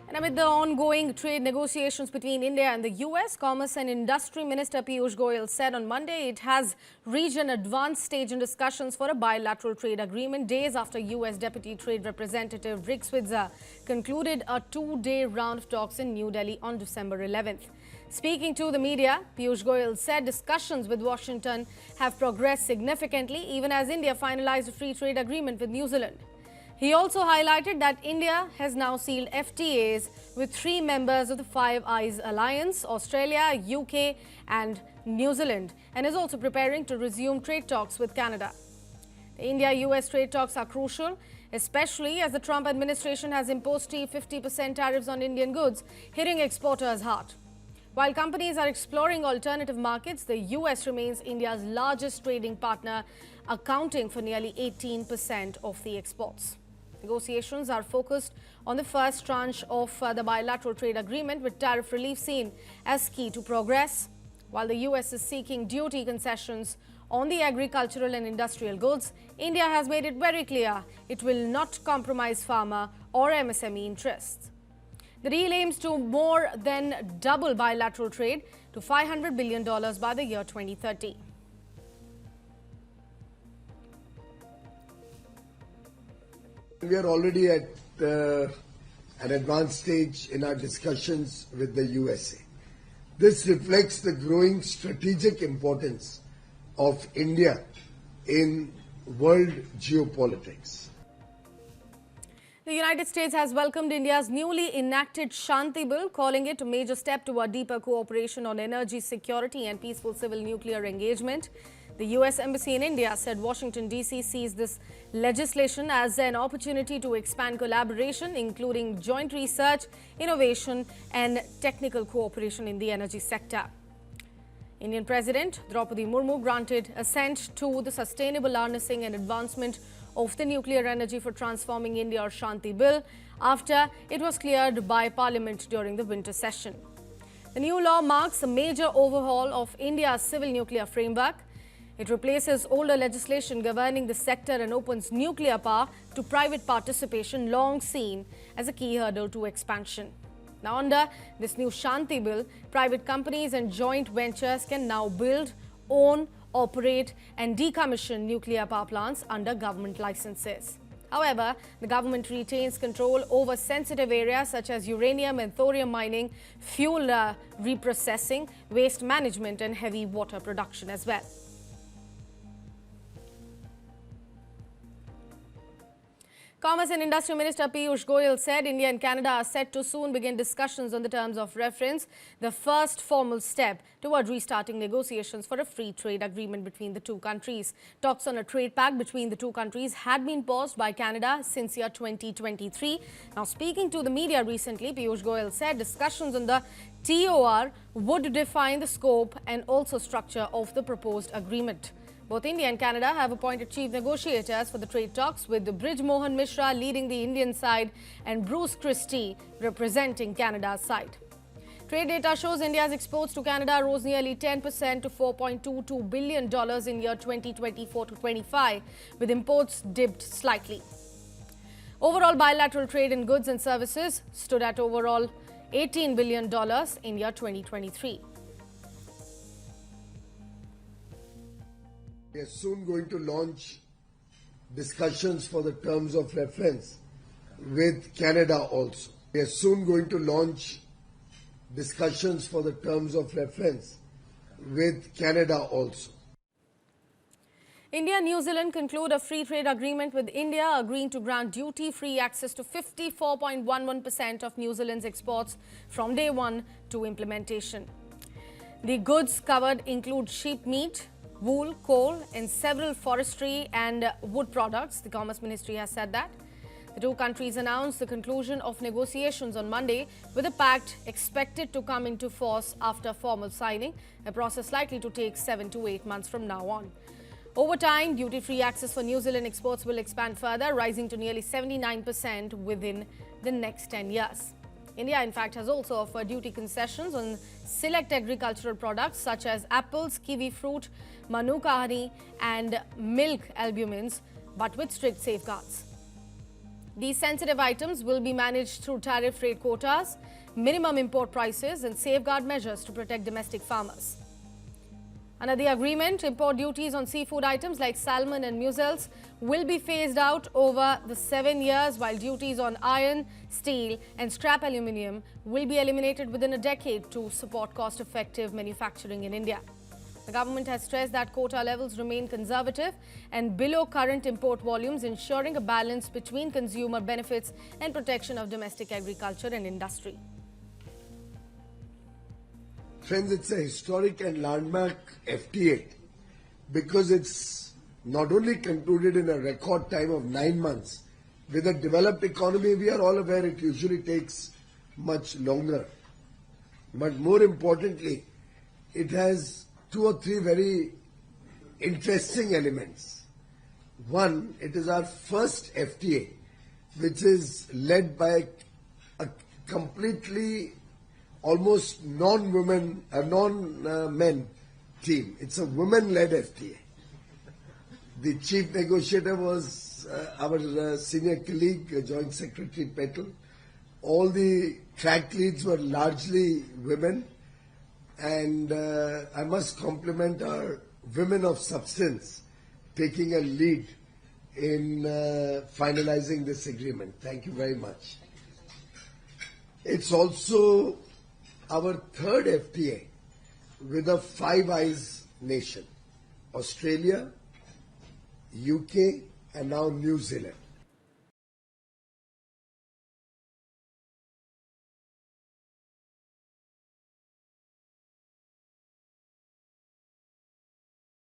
And amid the ongoing trade negotiations between India and the US, Commerce and Industry Minister Piyush Goyal said on Monday it has reached an advanced stage in discussions for a bilateral trade agreement days after US Deputy Trade Representative Rick Switzer concluded a two-day round of talks in New Delhi on December 11th. Speaking to the media, Piyush Goyal said discussions with Washington have progressed significantly even as India finalized a free trade agreement with New Zealand. He also highlighted that India has now sealed FTAs with 3 members of the Five Eyes Alliance, Australia, UK and New Zealand, and is also preparing to resume trade talks with Canada. The India-US trade talks are crucial, especially as the Trump administration has imposed 50% tariffs on Indian goods, hitting exporters hard. While companies are exploring alternative markets, the US remains India's largest trading partner, accounting for nearly 18% of the exports. Negotiations are focused on the first tranche of the bilateral trade agreement, with tariff relief seen as key to progress. While the US is seeking duty concessions on the agricultural and industrial goods, India has made it very clear it will not compromise farmer or MSME interests. The deal aims to more than double bilateral trade to $500 billion by the year 2030. We are already at an advanced stage in our discussions with the USA. This reflects the growing strategic importance of India in world geopolitics. The United States has welcomed India's newly enacted SHANTI Bill, calling it a major step toward deeper cooperation on energy security and peaceful civil nuclear engagement. The US Embassy in India said Washington, D.C. sees this legislation as an opportunity to expand collaboration, including joint research, innovation and technical cooperation in the energy sector. Indian President Draupadi Murmu granted assent to the Sustainable Harnessing and Advancement of the Nuclear Energy for Transforming India or SHANTI Bill after it was cleared by Parliament during the winter session. The new law marks a major overhaul of India's civil nuclear framework. It replaces older legislation governing the sector and opens nuclear power to private participation, long seen as a key hurdle to expansion. Now, under this new SHANTI Bill, private companies and joint ventures can now build, own, operate and decommission nuclear power plants under government licenses. However, the government retains control over sensitive areas such as uranium and thorium mining, fuel reprocessing, waste management and heavy water production as well. Commerce and Industry Minister Piyush Goyal said India and Canada are set to soon begin discussions on the terms of reference, the first formal step toward restarting negotiations for a free trade agreement between the two countries. Talks on a trade pact between the two countries had been paused by Canada since year 2023. Now, speaking to the media recently, Piyush Goyal said discussions on the TOR would define the scope and also structure of the proposed agreement. Both India and Canada have appointed chief negotiators for the trade talks, with Brij Mohan Mishra leading the Indian side and Bruce Christie representing Canada's side. Trade data shows India's exports to Canada rose nearly 10% to $4.22 billion in year 2024-25, with imports dipped slightly. Overall bilateral trade in goods and services stood at overall $18 billion in year 2023. We are soon going to launch discussions for the terms of reference with Canada also. We are soon going to launch discussions for the terms of reference with Canada also. India and New Zealand conclude a free trade agreement with India, agreeing to grant duty-free access to 54.11% of New Zealand's exports from day one to implementation. The goods covered include sheep meat, wool, coal and several forestry and wood products. The Commerce Ministry has said that. The two countries announced the conclusion of negotiations on Monday, with the pact expected to come into force after formal signing, a process likely to take 7 to 8 months from now on. Over time, duty-free access for New Zealand exports will expand further, rising to nearly 79% within the next 10 years. India, in fact, has also offered duty concessions on select agricultural products such as apples, kiwi fruit, manuka honey and milk albumins, but with strict safeguards. These sensitive items will be managed through tariff rate quotas, minimum import prices and safeguard measures to protect domestic farmers. Under the agreement, import duties on seafood items like salmon and mussels will be phased out over the 7 years, while duties on iron, steel and scrap aluminium will be eliminated within a decade to support cost-effective manufacturing in India. The government has stressed that quota levels remain conservative and below current import volumes, ensuring a balance between consumer benefits and protection of domestic agriculture and industry. Friends, it's a historic and landmark FTA because it's not only concluded in a record time of 9 months. With a developed economy, we are all aware it usually takes much longer. But more importantly, it has 2 or 3 very interesting elements. One, it is our first FTA which is led by a completely almost non-men team. It's a women-led FTA. The chief negotiator was our senior colleague, Joint Secretary Petal. All the track leads were largely women, and I must compliment our women of substance taking a lead in finalizing this agreement. Thank you very much. It's also our third FTA with a Five Eyes nation: Australia, UK and now New Zealand.